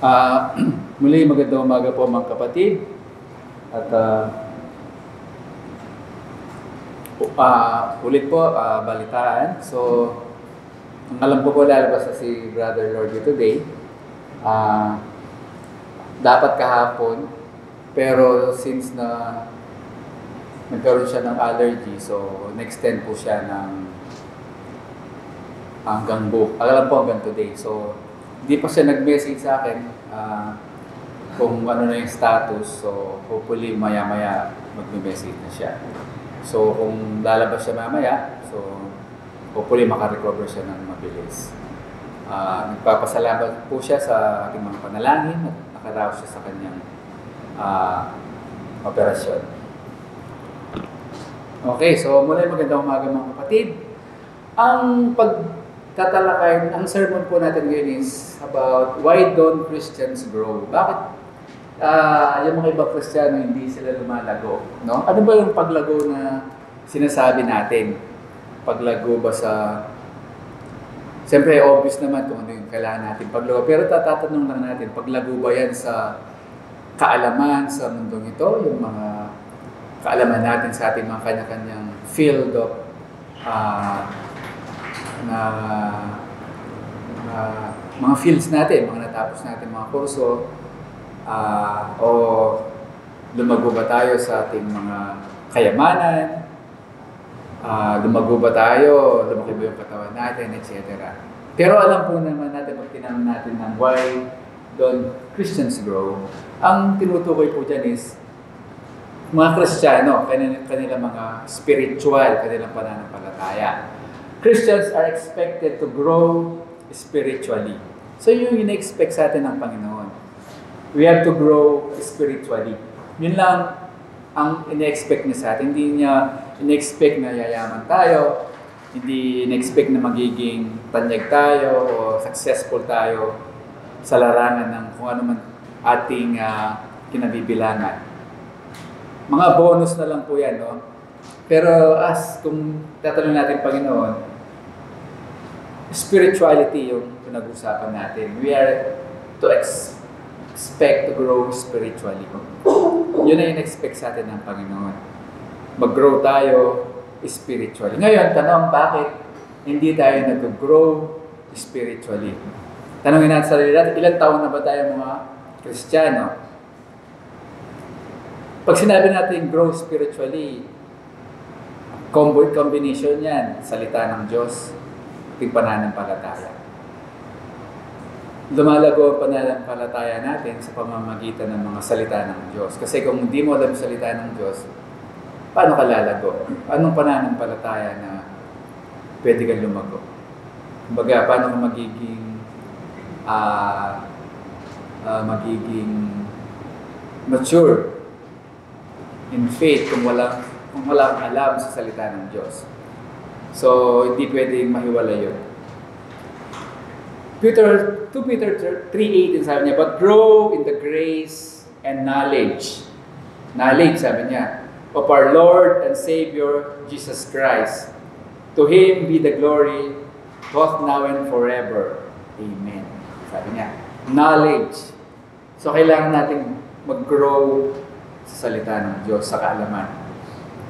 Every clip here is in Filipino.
Ah, Muli magandang umaga po mga kapatid. At ulit po, balitaan. So, ang alam ko po lalabas na si Brother Lordy today. Dapat kahapon, pero since na nagkaroon siya ng allergy, so nag-extend po siya ng hanggang alam po hanggang today. So, hindi pa siya nag-message sa akin kung ano na yung status. So, hopefully maya-maya mag-message na siya. So, kung lalabas siya mamaya, so hopefully makarecover siya ng mabilis. Nagpapasalamat po siya sa ating mga panalangin at nakaraos siya sa kanyang operasyon. Okay, so mula magandang umaga mga kapatid. Ang pagtatalakay, ang sermon po natin ngayon is about why don't Christians grow? Bakit yung mga ibang Kristiyano hindi sila lumalago? No? Ano ba yung paglago na sinasabi natin? Paglago ba sa... Siyempre, obvious naman kung ano yung kailangan natin paglago. Pero tatanong lang natin, paglago ba yan sa kaalaman sa mundong ito? Yung mga kaalaman natin sa ating mga kanya-kanyang field of mga fields natin, mga natapos natin mga kurso, o lumago ba tayo sa ating mga kayamanan, lumago ba tayo, lumaki ba yung katawan natin, etc. Pero alam po naman natin, pag tinanong natin ng why don't Christians grow, ang tinutukoy po dyan is mga Kristiyano, kanilang mga spiritual, kanilang pananampalataya. Christians are expected to grow spiritually. So yung ina-expect sa atin ng Panginoon. We have to grow spiritually. Yun lang ang ina-expect niya sa atin. Hindi niya ina-expect na yayaman tayo, hindi ina-expect na magiging tanyag tayo o successful tayo sa larangan ng kung ano man ating kinabibilangan. Mga bonus na lang po yan, no? Pero kung tatanungin natin Panginoon, spirituality yung pinag-usapan natin. We are to expect to grow spiritually. Yun na yung expect sa atin ng Panginoon. Mag-grow tayo spiritually. Ngayon, tanong, bakit hindi tayo nag-grow spiritually? Tanongin natin sa sarili natin, ilang taon na ba tayo mga Kristiyano? Pag sinabi natin grow spiritually, combination yan, salita ng Diyos, ating pananampalataya. Lumalago ang pananampalataya natin sa pamamagitan ng mga salita ng Diyos. Kasi kung hindi mo alam salita ng Diyos, paano ka lalago? Anong pananampalataya na pwede kang lumago? Kumbaga, paano ka magiging mature in faith kung walang alam sa salita ng Diyos. So, hindi pwedeng mahiwala yun. 2 Peter 3:18 sabi niya, but grow in the grace and knowledge. Knowledge, sabi niya, of our Lord and Savior, Jesus Christ. To Him be the glory, both now and forever. Amen. Sabi niya, knowledge. So, kailangan natin mag-grow sa salita ng Diyos, sa kaalaman.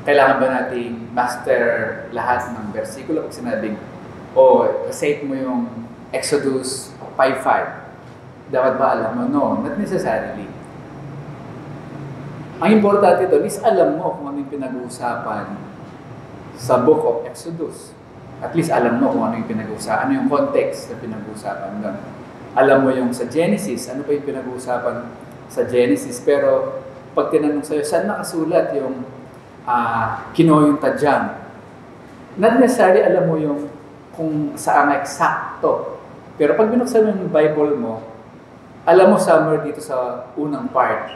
Kailangan ba natin master lahat ng versikulo? Pag sinabing, recite mo yung Exodus 5:5. Dapat ba alam mo? No, not necessarily. Ang importante doon is alam mo kung ano yung pinag-uusapan sa book of Exodus. At least alam mo kung ano yung pinag-uusapan, ano yung context na pinag-uusapan doon. Alam mo yung sa Genesis, ano pa yung pinag-uusapan sa Genesis. Pero pag tinanong sa'yo, saan nakasulat yung Kinuha yung tadyang? Not necessarily alam mo yung kung saan eksakto. Pero pag binuksan mo yung Bible mo, alam mo somewhere dito sa unang part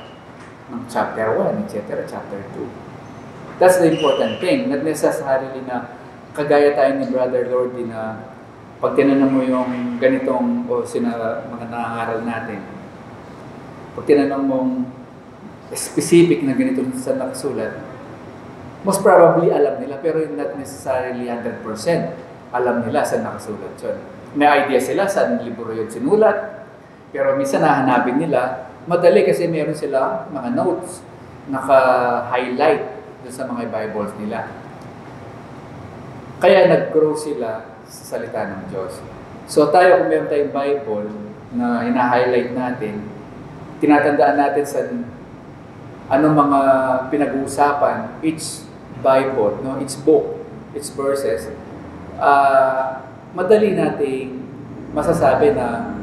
ng chapter 1, etc., chapter 2. That's the important thing. Not necessarily na kagaya tayo ni Brother Lordy na pag tinanong mo yung ganitong mga nangangaral natin, pag tinanong mong specific na ganito sa nakasulat, most probably alam nila, pero not necessarily 100% alam nila saan nakasulat yun. May idea sila saan libro yun sinulat, Pero minsan nahanapin nila, madali kasi meron sila mga notes, naka-highlight doon sa mga Bibles nila. Kaya nag-grow sila sa salita ng Diyos. So tayo, kung meron tayong Bible na hina-highlight natin, tinatandaan natin sa anong mga pinag-uusapan, each Bible, no, each book, each verses, madali nating masasabi na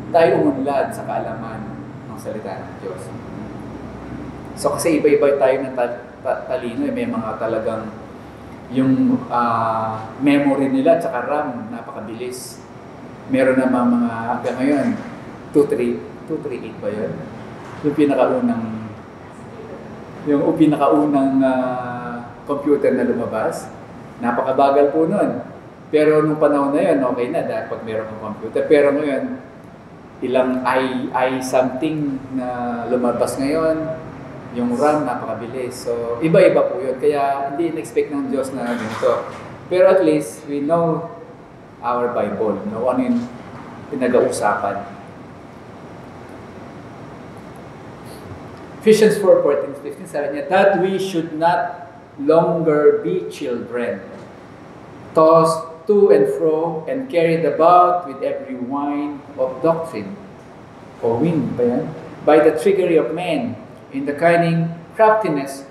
tayo umunlad sa kaalaman ng salita ng Diyos. So kasi iba-iba tayo ng talino, may mga talagang yung memory nila at saka RAM, napakabilis. Meron naman mga hanggang ngayon, 238 ba yun? Yung pinakaunang computer na lumabas, napakabagal po nun. Pero nung panahon na yun, okay na dahil pag meron ng computer. Pero ngayon, ilang i something na lumabas ngayon, yung RAM napakabilis. So, iba-iba po yun. Kaya hindi in-expect ng Diyos na ganito. Pero at least, we know our Bible. No? Ano yung pinag-uusapan. Ephesians 4:14-15, sabi niya, that we should not longer be children, tossed to and fro, and carried about with every wind of doctrine, o wind ba yan? By the trickery of men, in the cunning craftiness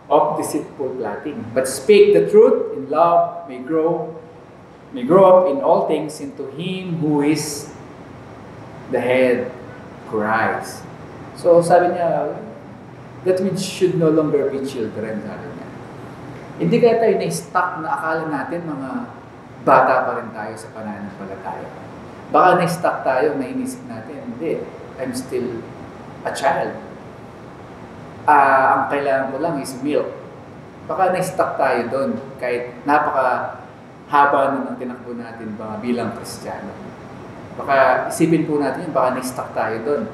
of deceitful plotting. But speak the truth in love, may grow up in all things into Him who is the head, Christ. So sabi niya, that we should no longer be children, sabi niya. Hindi kaya tayo na-stuck na akala natin mga bata pa rin tayo sa pananampalataya. Baka na-stuck tayo, nainisip natin, hindi, I'm still a child. Ang kailangan ko lang is milk. Baka na-stuck tayo doon, kahit napaka-haba na ng tinakbo natin bilang Kristiyano. Baka isipin po natin yun, baka na-stuck tayo doon.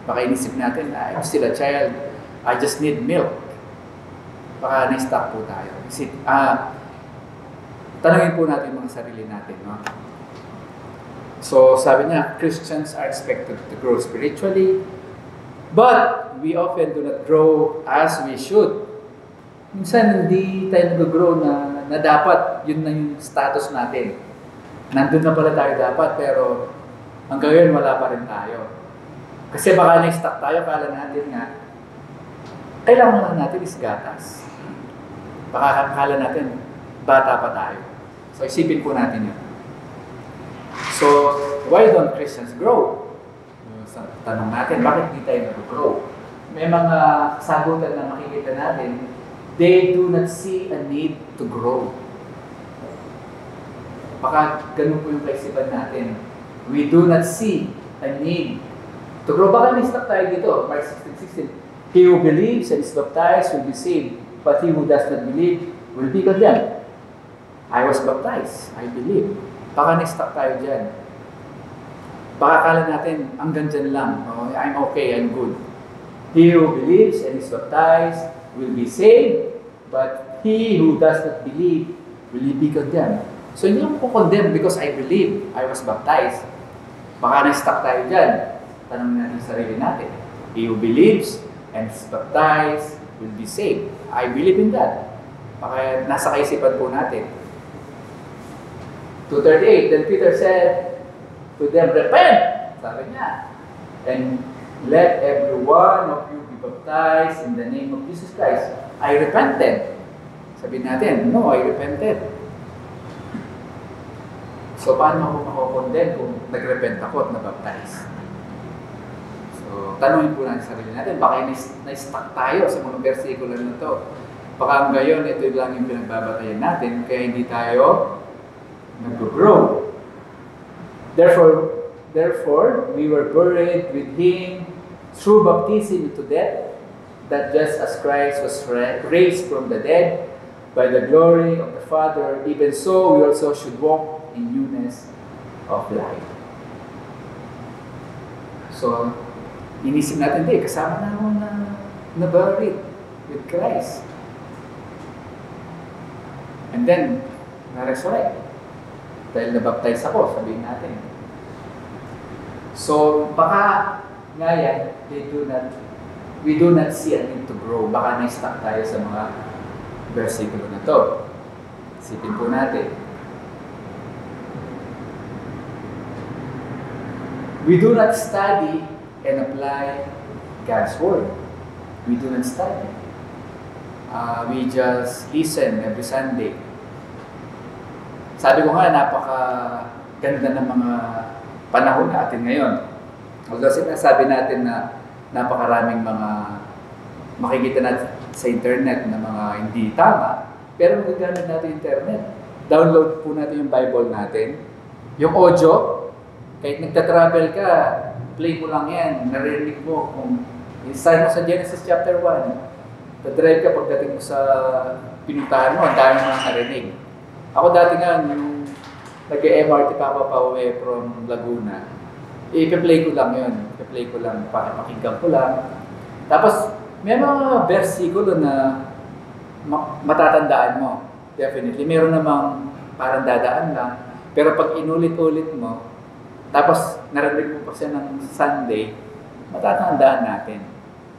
Baka inisip natin, I'm still a child, I just need milk. Baka na-stuck po tayo. Tanungin po natin mga sarili natin. No? So sabi niya, Christians are expected to grow spiritually, but we often do not grow as we should. Minsan hindi tayo nag-grow na dapat, yun na yung status natin. Nandun na pala tayo dapat, pero hanggang ngayon wala pa rin tayo. Kasi baka na-stuck tayo, kala natin nga, kailangan lang natin is gatas. Baka kala natin, bata pa tayo. So isipin po natin yun. So, why don't Christians grow? Tanong natin, bakit hindi tayo nag-grow? May mga sagutan na makikita natin, they do not see a need to grow. Baka ganun po yung kaisipan natin. We do not see a need to grow. Baka na-stuck tayo dito, Mark 16:16. He who believes and is baptized will be saved, but he who does not believe will be condemned. I was baptized, I believe. Baka na-stuck tayo dyan. Baka kala natin, hanggang dyan lang. Oh, I'm okay, I'm good. He who believes and is baptized will be saved, but he who does not believe will be condemned. So hindi ako condemned because I believe, I was baptized. Baka na-stuck tayo dyan. Tanong natin sarili natin. He who believes and is baptized will be saved. I believe in that. Baka nasa kaisipan po natin. 2:38, then Peter said to them, repent! Sabi niya. And let every one of you be baptized in the name of Jesus Christ. I repented. Sabi natin, no, I repented. So, paano ako makakondemn kung nag-repent ako at nabaptize? So, tanungin po natin sa sarili natin, baka na-stuck tayo sa mga versikulo na ito. Baka ngayon, ito lang yung pinagbabatayan natin, kaya hindi tayo nag-grow. Therefore, we were buried with Him through baptism into death, that just as Christ was raised from the dead by the glory of the Father, even so we also should walk in newness of life. So, inisip natin, kasama na ako na buried with Christ. And then, na-resurrect. Dahil nabaptize ako, sabihin natin. So, baka nga yan, we do not see a need to grow. Baka na-stuck tayo sa mga versikulo na to. Isipin po natin. We do not study and apply God's Word. We do not study. We just listen every Sunday. Sabi ko nga, napaka-ganda ng mga panahon natin ngayon. Although sinasabi natin na napakaraming mga makikita natin sa internet na mga hindi tama, pero magagamit natin internet. Download po natin yung Bible natin. Yung audio, kahit nagta-travel ka, play mo lang yan, narinig mo kung start mo sa Genesis chapter 1, ta-drive ka pagdating mo sa pinuntahan mo, ang dami mo narinig. Ako dati nga, yung nag-MRT pa pauwi from Laguna, i-play ko lang yun. I-play ko lang, pakinggan ko lang. Tapos, may mga versikulo na matatandaan mo. Definitely. Meron namang parang dadaan lang. Pero pag inulit-ulit mo, tapos narinig mo pa siya ng Sunday, matatandaan natin.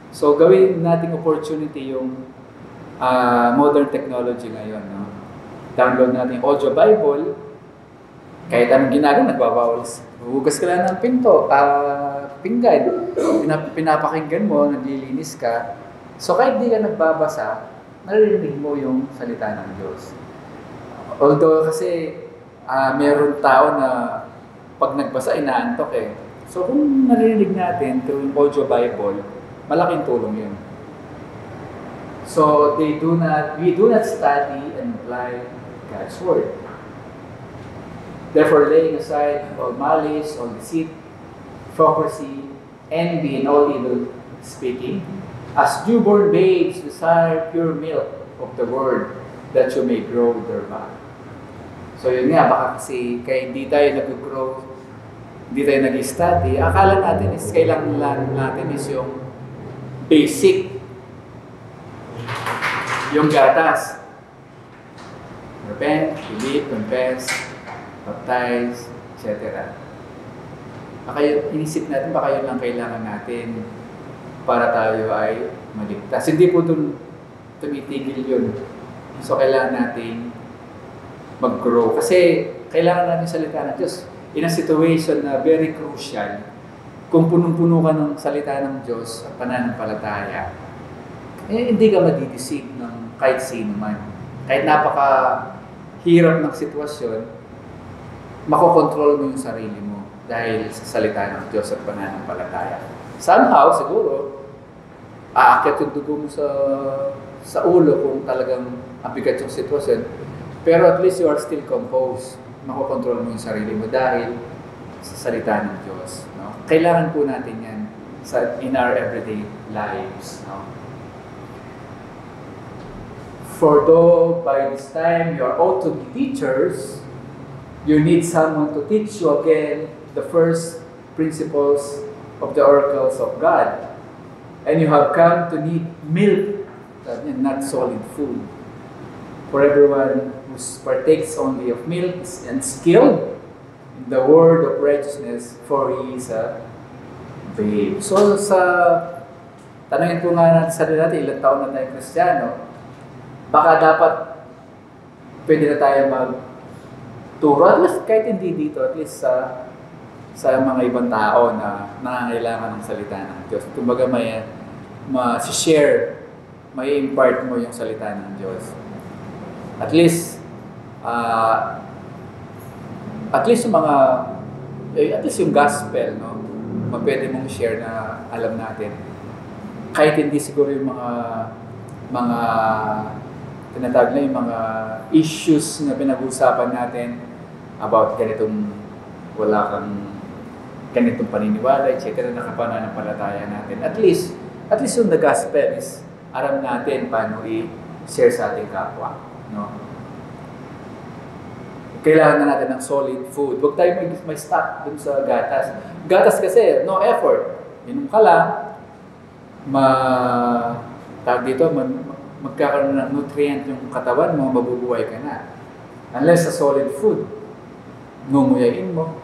So, gawin nating opportunity yung modern technology ngayon. No? Download natin audio Bible. Kahit anong ginagawa, nagbabawal. Hugas ka lang ng pinggan. Pinapakinggan mo, naglilinis ka. So, kahit di ka nagbabasa, naririnig mo yung salita ng Diyos. Although kasi meron tao na pag nagbasa, inaantok eh. So kung naririnig natin through audio Bible, malaking tulong yun. So we do not study and apply God's Word. Therefore, laying aside all malice, all deceit, hypocrisy, envy, and all evil speaking, as newborn babes desire pure milk of the Word, that you may grow thereby. So yun nga, baka kasi kaya hindi tayo nag-grow, hindi tayo nag-study, akala natin is kailangan natin is yung basic, yung gatas. Repent, believe, confess, baptize, etc. Baka inisip natin, baka yun lang kailangan natin para tayo ay maligtas. Hindi po tumitigil yun. So kailangan natin mag-grow. Kasi kailangan natin salita ng Diyos. In a situation na very crucial, kung punong-puno ka ng salita ng Diyos at pananampalataya, hindi ka madideceive ng kahit sino man. Kahit napaka-hirap ng sitwasyon, makokontrol mo yung sarili mo dahil sa salita ng Diyos at pananampalataya. Somehow, siguro, aakyat yung dugo mo sa ulo kung talagang mabigat yung sitwasyon. Pero at least you are still composed. Makokontrol mo yung sarili mo dahil sa salita ng Diyos. No? Kailangan po natin yan in our everyday lives. No? For though by this time you are ought to be teachers, you need someone to teach you again the first principles of the oracles of God. And you have come to need milk, not solid food. For everyone who partakes only of milk is unskilled in the word of righteousness, for he is a babe. So, tanongin po nga natin sa natin, ilang taon na tayo Kristiyano, baka dapat pwede na tayo magturo, at least kahit hindi dito, at least sa mga ibang tao na nangangailangan ng salita ng Diyos. Kumbaga may share, may impart mo yung salita ng Diyos. At least yung gospel, no? Pwede mong share na alam natin. Kahit hindi siguro yung mga tinatawag na yung mga issues na pinag-uusapan natin about ganitong ganitong paniniwala, etc. na kapananampalataya natin. At least yung the gospel is aram natin paano i-share sa ating kapwa. No? Kailangan na natin ng solid food. Huwag tayo may stop dun sa gatas. Gatas kasi, no effort. Inom ka lang, magkakaroon ng nutrient yung katawan mo, mabubuhay ka na. Unless sa solid food, ngunguyain mo,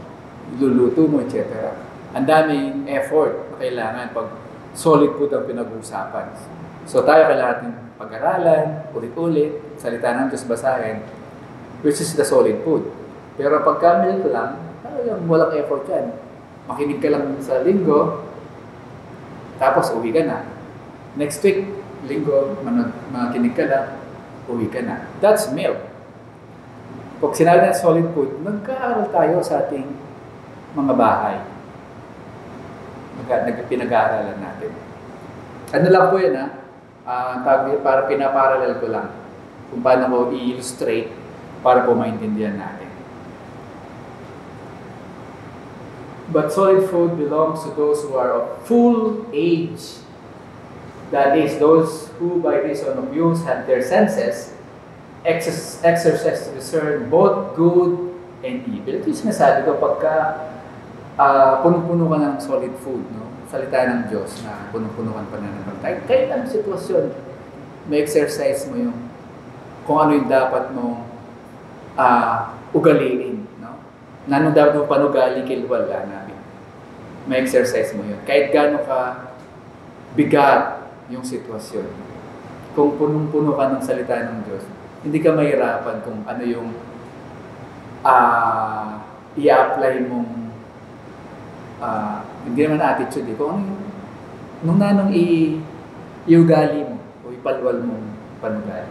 iluluto mo, etc. Ang daming effort na kailangan pag solid food ang pinag-uusapan. So tayo kailangan natin pag-aralan, ulit-ulit, salita ng Diyos basahin, which is the solid food. Pero pagka milk lang, walang effort yan. Makinig ka lang sa linggo, tapos uwi ka na. Next week, linggo, makinig ka lang, uwi ka na. That's milk. Pag sinabi na solid food, nagkaaral tayo sa ating mga bahay. Pinag-aaralan natin. Ano lang po yan para pinaparallel ko lang kung paano ko i-illustrate para po maintindihan natin. But solid food belongs to those who are of full age. That is, those who by reason of use have their senses exercise to discern both good and evil. Ito yung sinasabi ko pagka punong-puno ka ng solid food, no? Salita ng Diyos na punong-puno ka ng pananampalataya. Kahit anong sitwasyon, may exercise mo yung kung ano yung dapat mo ugaliin. Nanong dapat mo panugali kilwala namin. May exercise mo yun. Kahit gano'n ka bigat yung sitwasyon. Kung punong-puno ka ng salita ng Diyos, hindi ka mahirapan kung ano yung i-apply mong hindi naman attitude. Kung ano yung nung nanong iugali mo o ipalwal mong panugali.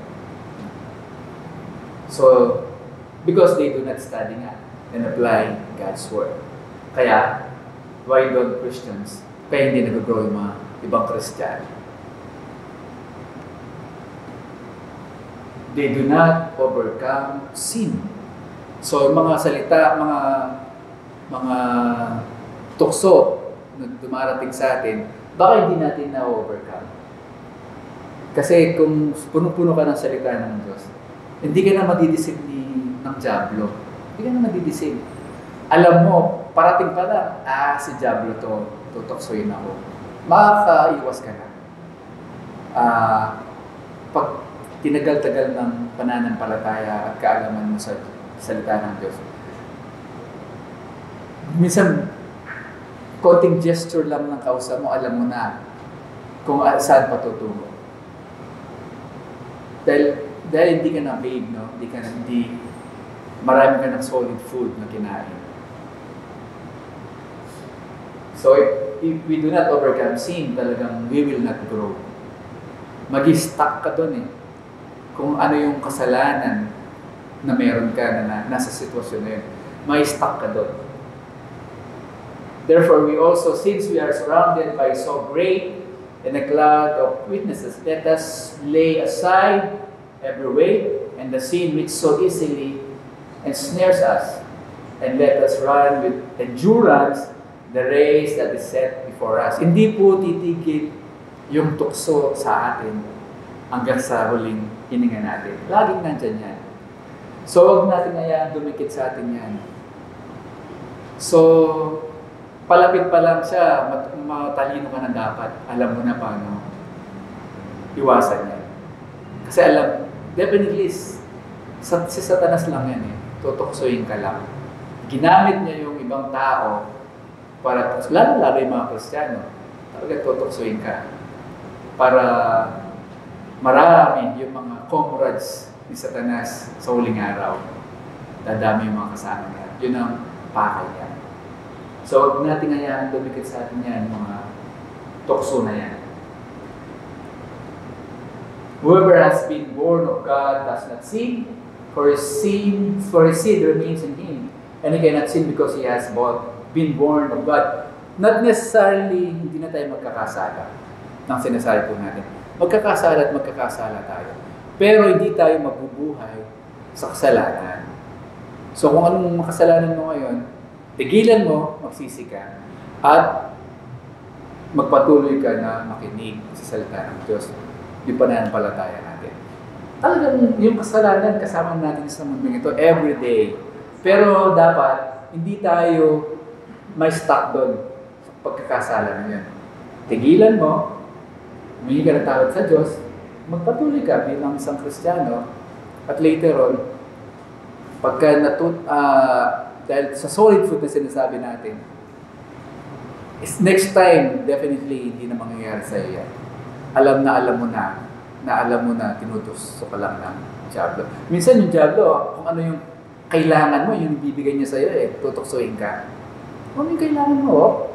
So, because they do not study nga and apply God's Word. Kaya, why don't Christians? Kaya hindi nag-grow yung mga ibang Kristiyano. They do not overcome sin. So, yung mga salita, mga tukso na dumarating sa atin, baka hindi natin na-overcome. Kasi kung puno-puno ka ng salita ng Diyos, hindi ka na madidisip ng Diablo. Hindi ka na madidisip. Alam mo, parating pa lang, si Diablo to, tutoksoyin ako. Makakaiwas ka na. Pag tinagal-tagal ng pananampalataya at kaalaman mo sa salita ng Diyos, minsan, konting gesture lang ng kausap mo, alam mo na kung saan patutungo. Dahil hindi ka na babe, no? Marami ka ng solid food na kinain. So, if we do not overcome sin, talagang we will not grow. Mag-stuck ka dun Kung ano yung kasalanan na meron ka na nasa sitwasyon na yun, may stuck ka dun. Therefore, we also, since we are surrounded by so great and a cloud of witnesses, let us lay aside every weight and the sin which so easily ensnares us, and let us run with endurance the race that is set before us. Hindi po titigil yung tukso sa atin hanggang sa huling hininga natin. Laging nandyan yan. So, huwag natin ngayon dumikit sa atin yan. So, palapit pa lang siya, matalino ka na dapat. Alam mo na paano iwasan yan. Kasi alam, definitely, si Satanas lang yan tutoksoyin ka lang. Ginamit niya yung ibang tao para, lalo yung mga Kristiyano, talaga tutoksoyin ka. Para marami yung mga comrades ni Satanas sa huling araw. Dadami yung mga kasama niya. Yun ang pakay niya. So, huwag natin ngayon dumikit sa atin yan, mga tukso na yan. Whoever has been born of God does not sin, for his seed remains in him. And he cannot sin because he has been born of God. Not necessarily, hindi na tayo magkakasala ng sinasabi po natin. Magkakasala at magkakasala tayo. Pero hindi tayo magbubuhay sa kasalanan. So kung anong makasalanan mo ngayon, tigilan mo, magsisi ka, at magpatuloy ka na makinig sa salita ng Diyos. Yung pananampalataya natin. Talagang yung kasalanan, kasama natin sa mundong ito every day. Pero dapat, hindi tayo may stuck doon sa pagkakasala na yun. Tigilan mo, humingi ka ng tawad sa Diyos, magpatuloy ka bilang isang Kristiyano, at later on, pagka dahil sa solid food na sinasabi natin, Next time, definitely hindi na mangyayari sa'yo yan. Alam mo na tinutusok ka lang ng Diablo. Minsan yung Diablo, kung ano yung kailangan mo, yung bibigay niya sa'yo, tutuksoin ka. Kung yung kailangan mo,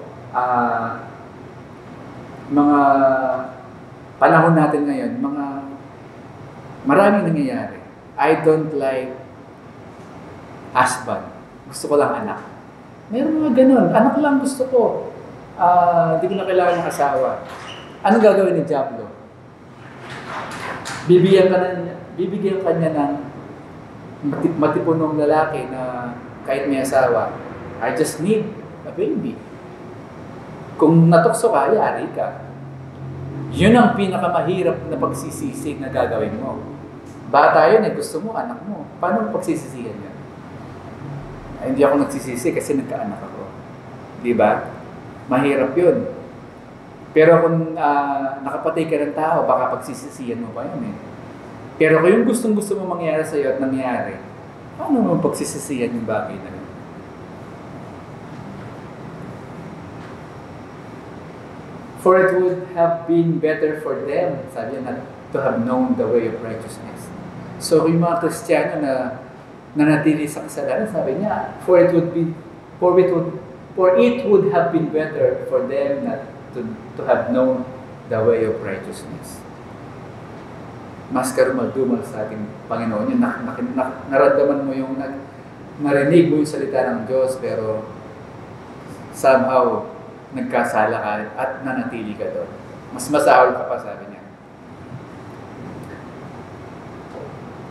mga panahon natin ngayon, maraming nangyayari. I don't like husband. Gusto ko lang anak. Meron mga ganun. Anak lang gusto ko. Hindi ko na kailangan ng asawa. Anong gagawin ni Diablo? Bibigyan ka niya ng matipunong lalaki na kahit may asawa, I just need a baby. Kung natukso ka, yari ka. Yun ang pinakamahirap na pagsisisi na gagawin mo. Bata yun gusto mo, anak mo. Paano mo pagsisisihan yan? Hindi ako nagsisisi kasi nagkaanak ako. Di ba? Mahirap yun. Pero kung nakapatay ka ng tao, baka pagsisisihan mo pa yun Pero kung yung gustong-gusto mo mangyari sa'yo at nangyari, paano mo pagsisisihan yung bagay na yun? For it would have been better for them, sabi niya, to have known the way of righteousness. So yung mga Kristiyano na nanatili sa kasalanan, sabi niya, for it would have been better for them not to have known the way of righteousness. Mas karumal-dumal sa ating Panginoon yun. Naramdaman mo yung narinig mo yung salita ng Diyos, pero somehow nagkasala ka at nanatili ka doon. Mas masahol ka pa, sabi niya.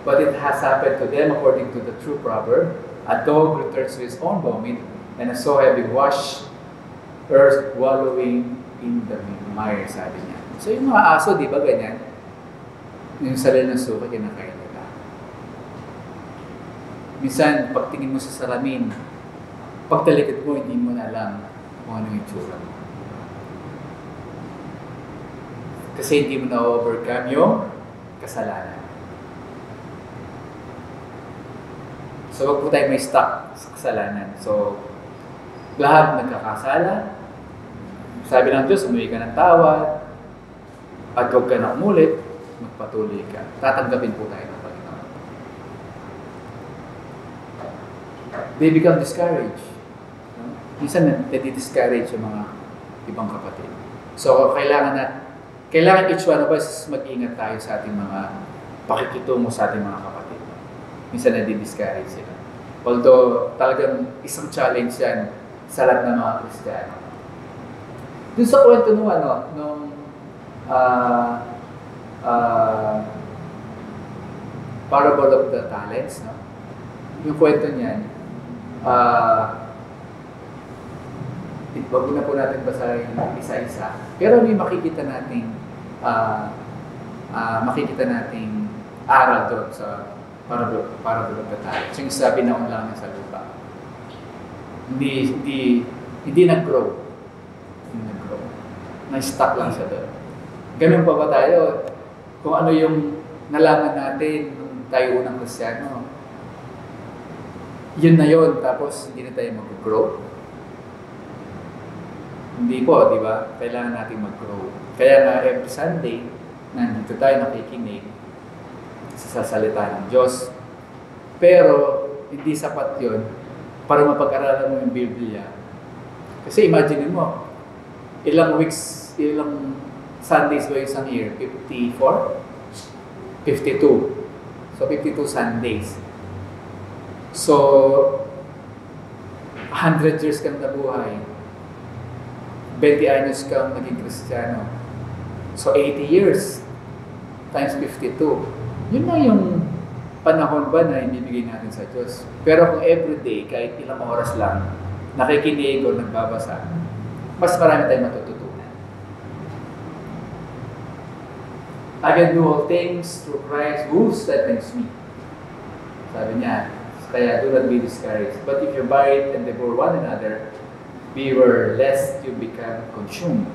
But it has happened to them according to the true proverb, a dog returns to his own vomit, and a sow having washed earth wallowing in the mire, sabi niya. So yung mga aso, di ba ganyan? Yung salil ng suka, kinakain nila. Minsan, pagtingin mo sa salamin, pagtalikod mo, hindi mo na alam kung ano yung tsura mo. Kasi hindi mo na-overcome yung kasalanan. So, wag po tayo may stuck sa kasalanan. So, lahat nagkakasala. Sabi ng Diyos, umuwi ka ng tawad, at huwag ka na umulit, magpatuloy ka. Tatanggapin po tayo ng Panginoon. They become discouraged. Minsan, nadi-discourage yung mga ibang kapatid. So, kailangan each one of us mag-ingat tayo sa ating mga pakikitungo sa ating mga kapatid. Minsan, nadi-discourage sila. Although, talagang isang challenge yan sa lahat ng mga Kristiyano. Dun sa kwento nung Parable of the Talents, yung kwento niyan, wag na po natin basahin isa-isa. Pero may makikita nating aral doon sa Parable of the Talents. Yung sabi na lang sa lupa. Hindi nag-grow. Na-stuck lang siya doon. Ganun pa ba tayo? Kung ano yung nalaman natin nung tayo unang Kristiyano, yun na yun, tapos hindi na tayo mag-grow. Hindi po, di ba? Kailangan natin mag-grow. Kaya nga every Sunday, nandito tayo nakikinig sa salita ng Diyos. Pero, hindi sapat yun para mapag-aralan mo yung Biblia. Kasi imagine mo, ilang Sundays ba isang year? 54? 52. So, 52 Sundays. So, 100 years kang nabuhay. 20 anyos kang naging Kristiyano. So, 80 years times 52. Yun na yung panahon ba na ibibigay natin sa Diyos. Pero kung everyday, kahit ilang oras lang, nakikinig o nagbabasa, mas marami tayong matututunan. I can do all things through Christ who strengthens me. Sabi niya, kaya do not be discouraged. But if you bite and devour one another, beware lest you become consumed.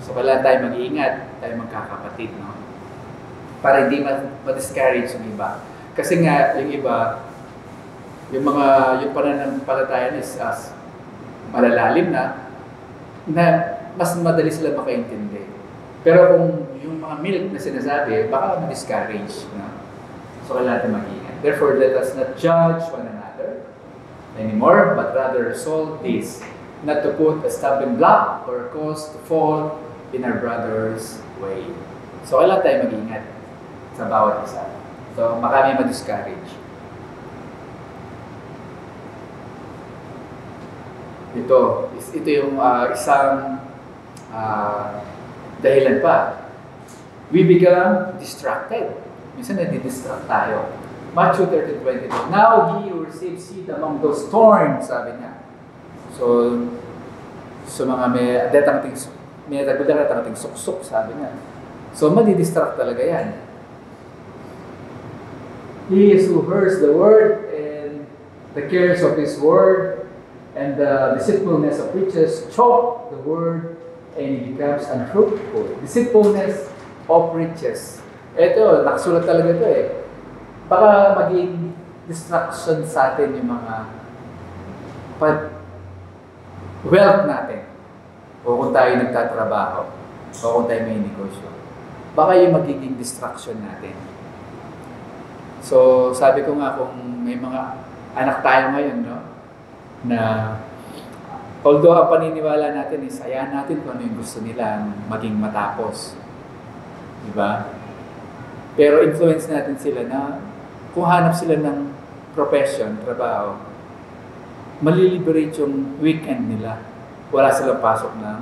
So kailangan tayo mag-iingat, tayo magkakapatid, no? Para hindi ma-discourage yung iba. Kasi nga, yung iba, yung pananampalataya is malalalim na, na mas madali sila makaintindi. Pero kung yung mga milk na sinasabi, baka ma-discourage. No? So, kailangan natin mag-ingat. Therefore, let us not judge one another anymore, but rather resolve this, not to put a stumbling block or cause to fall in our brother's way. So, kailangan tayo mag-ingat sa bawat isa. So, baka may ma-discourage. Ito yung isang dahilan pa. We become distracted. Minsan nadi-distract tayo. Matthew 13:22. Now ye who receive seed among those thorns, sabi niya. So mga may datang suksok, sabi niya. So madi-distract talaga yan. He is who hears the word and the cares of his word and the deceitfulness of riches choke the word and he becomes unfruitful. Deceitfulness of riches. Ito, nakasulat talaga ito eh. Baka maging distraction sa atin yung mga wealth natin. O kung tayo nagtatrabaho. O kung tayo may negosyo. Baka yung magiging distraction natin. So, sabi ko nga kung may mga anak tayo ngayon, no? Na although ang paniniwala natin is hayaan natin kung ano yung gusto nila maging matapos. Diba? Pero influence natin sila na kung hanap sila ng profession, trabaho, maliliberate yung weekend nila. Wala silang pasok ng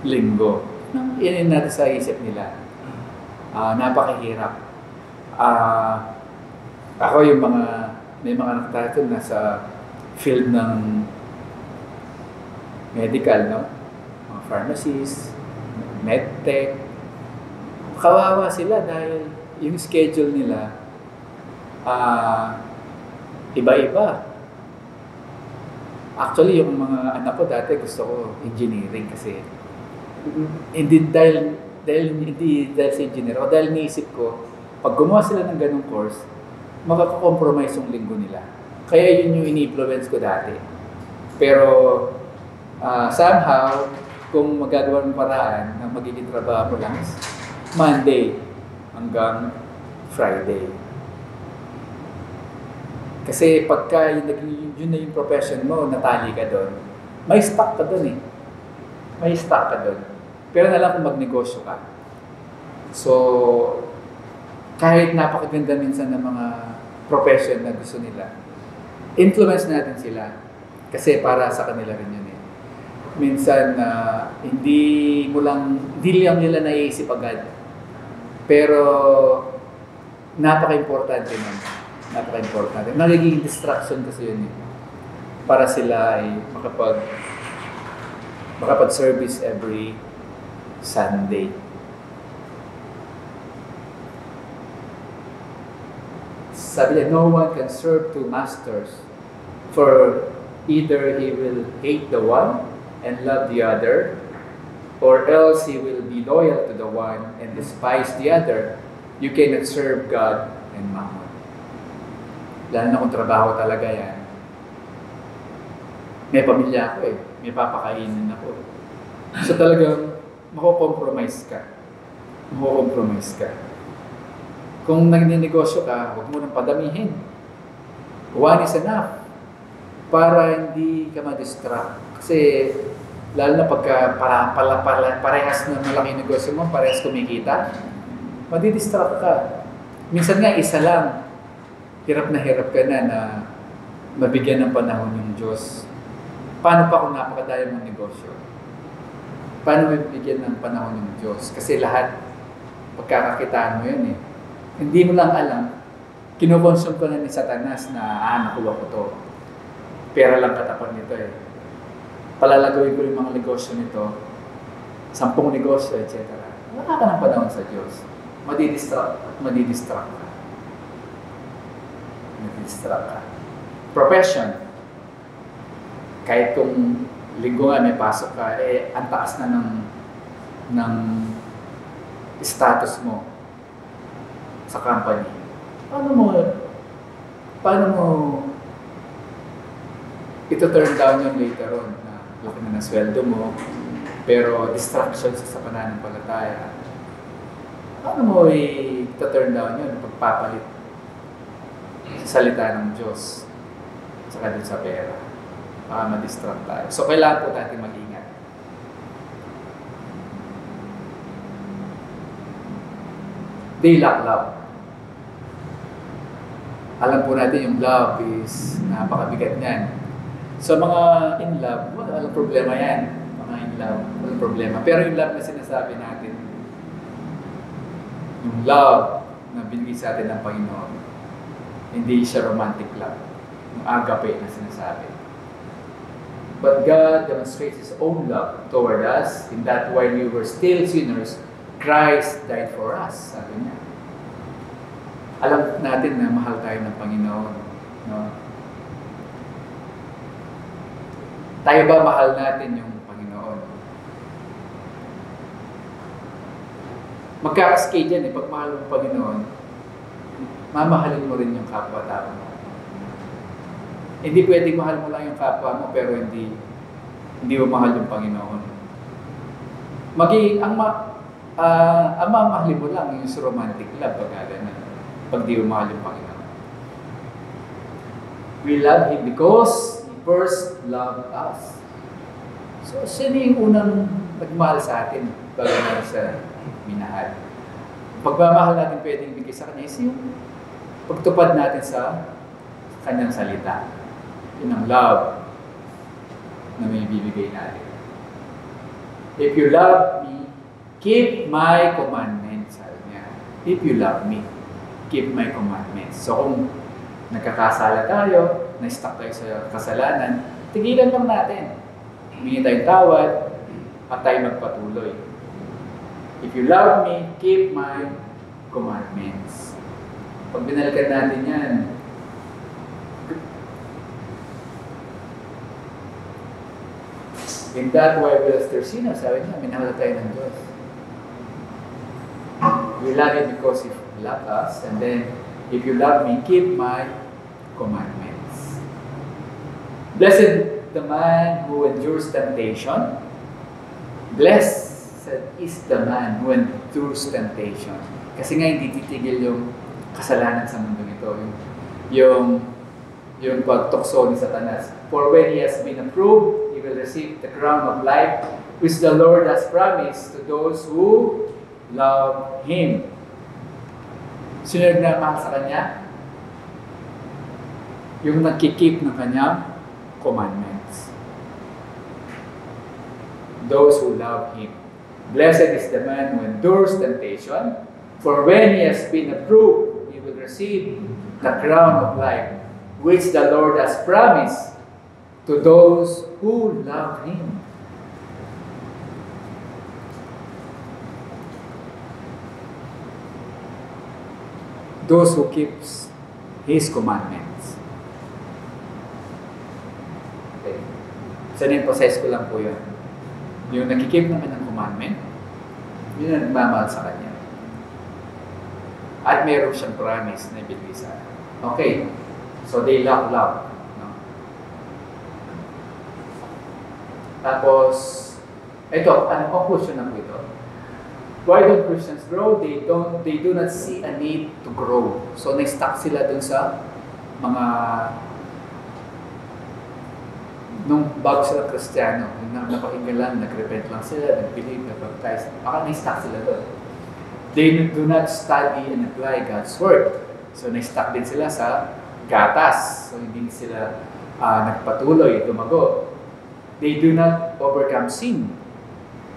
linggo. Yan natin sa isip nila. Napakahirap. Ako yung may mga anak tayo nasa field ng medical, no? Mga pharmacies, medtech. Kawawa sila dahil yung schedule nila iba-iba. Actually, yung mga anak ko dati gusto ko engineering kasi hindi dahil sa engineer o dahil niisip ko pag gumawa sila ng ganung course, makaka-compromise yung linggo nila. Kaya yun yung ini-influence ko dati. Pero somehow, kung magagawa ng paraan na magiging trabaho mo lang is Monday hanggang Friday. Kasi pagka yun na yung profession mo, natali ka doon, may stock ka doon eh. May stock ka doon. Pero nalang kung magnegosyo ka. So, kahit napakaganda minsan ng mga profession na gusto nila, influence natin sila. Kasi para sa kanila rin yun eh. Minsan, hindi lang nila naiisip agad. Pero, napaka-importante nun. Napaka-importante. Nagiging distraction kasi yun eh. Para sila ay makapag-service every Sunday. Sabi niya, no one can serve two masters, for either he will hate the one and love the other, or else he will be loyal to the one and despise the other. You cannot serve God and Mammon. Lalo na kung trabaho talaga yan. May pamilya ako eh. May papakainin ako. So talagang mako-compromise ka. Mako-compromise ka. Kung nagninegosyo ka, huwag mo nang padamihin. One is enough para hindi ka ma-distract. Kasi lalo na pagka parehas na malaki negosyo mo, parehas kumikita, madidistract ka. Minsan nga, isa lang. Hirap ka na mabigyan ng panahon yung Diyos. Paano pa kung napakadaya mong negosyo? Paano mabigyan ng panahon yung Diyos? Kasi lahat, pagkakakitaan mo yun eh. Hindi mo lang alam, kinukonsum ko na ni Satanas na, nakuha ko to. Pera lang katapat nito eh. Palalagawin ko yung mga negosyo nito, 10 negosyo, etc. Wala ka ng panahon sa Diyos. Madidistract ka. Madidistract ka. Profession. Kahit kung linggo nga may pasok ka, ang taas na ng status mo sa company. Paano mo ito turn down yung later on na laki na ng sweldo mo, pero distraction sa pananampalataya, paano mo i-turn down yun pagpapalit sa salita ng Diyos saka dun sa pera? Baka ma-distract tayo. So, kailangan po natin mag-ingat. They lack love. Alam po natin yung love is napakabigat niyan. So, mga in love, walang problema yan. Mga in love, walang problema. Pero yung love na sinasabi natin, yung love na binigay sa atin ng Panginoon, hindi siya romantic love. Yung agape na sinasabi. But God demonstrates His own love toward us in that while we were still sinners, Christ died for us. Sabi niya. Alam natin na mahal tayo ng Panginoon. No? Tayo ba mahal natin yung Panginoon? Magkakaskade yan eh. Pag mahal mo ang Panginoon, mamahalin mo rin yung kapwa-tao mo. Hindi pwedeng mahal mo lang yung kapwa mo pero hindi mo mahal yung Panginoon. Ang mamahalin mo lang yung romantic love pag di mo mahal yung Panginoon. We love Him because He first loved us. So, siya yung unang nagmahal sa atin bago na siya minahal. Pagmamahal natin pwedeng bigay sa Kanya is yung pagtupad natin sa Kanyang salita. Yun ang love na may bibigay natin. If you love me, keep my commandments. Sabi niya. If you love me, keep my commandments. So kung nagkakasala tayo, na-stuck tayo sa kasalanan, tigilan lang natin. Humingi tayong tawad at tayo magpatuloy. If you love me, keep my commandments. Pag binalikan natin yan, in that way we are still sinners, sabi niya, minahal tayo ng Diyos. We love Him because He loved us, and then, if you love me, keep my commandments. Blessed the man who endures temptation. Blessed is the man who endures temptation. Kasi nga hindi titigil yung kasalanan sa mundo nito. Yung pagtukso ni Satanas. For when he has been approved, he will receive the crown of life which the Lord has promised to those who love Him. Sino nagmamahal sa Kanya? Yung nagkikip ng Kanyang commandments. Those who love Him. Blessed is the man who endures temptation, for when he has been approved, he will receive the crown of life, which the Lord has promised to those who love Him. Those who keeps His commandments. Okay. So, na-emphasize ko lang po yun. Yung nakikip naman ng commandment, yun ang nagmamahal sa Kanya. At meron siyang promise na ibigay sa akin. Okay. So, they love. No? Tapos, ito, anong conclusion na po ito? Why don't Christians grow? They do not see a need to grow. So, na-stuck sila dun sa mga nung bago sila Kristiyano, nung napakinggan lang, nag-repent lang sila, nag-believe, nag-baptize, baka na-stuck sila dun. They do not study and apply God's Word. So, na-stuck din sila sa gatas. So, hindi sila nagpatuloy, tumago. They do not overcome sin.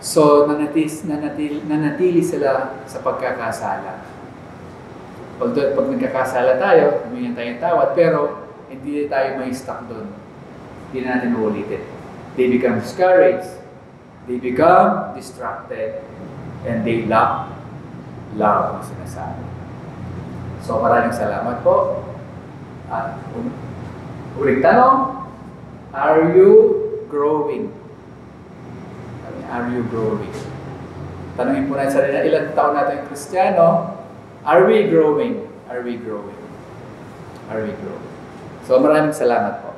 So, nanatili sila sa pagkakasala. Pag nagkakasala tayo, humingi tayong tawad, pero hindi tayo may stuck doon. Hindi natin uulitin. They become discouraged, they become distracted, and they lack love ang sinasabi. So, maraming salamat po. At uling tanong, are you growing? Are you growing? Tanungin po natin sa sarili, ilang taon natin yung Kristiyano, are we growing? Are we growing? Are we growing? So maraming salamat po.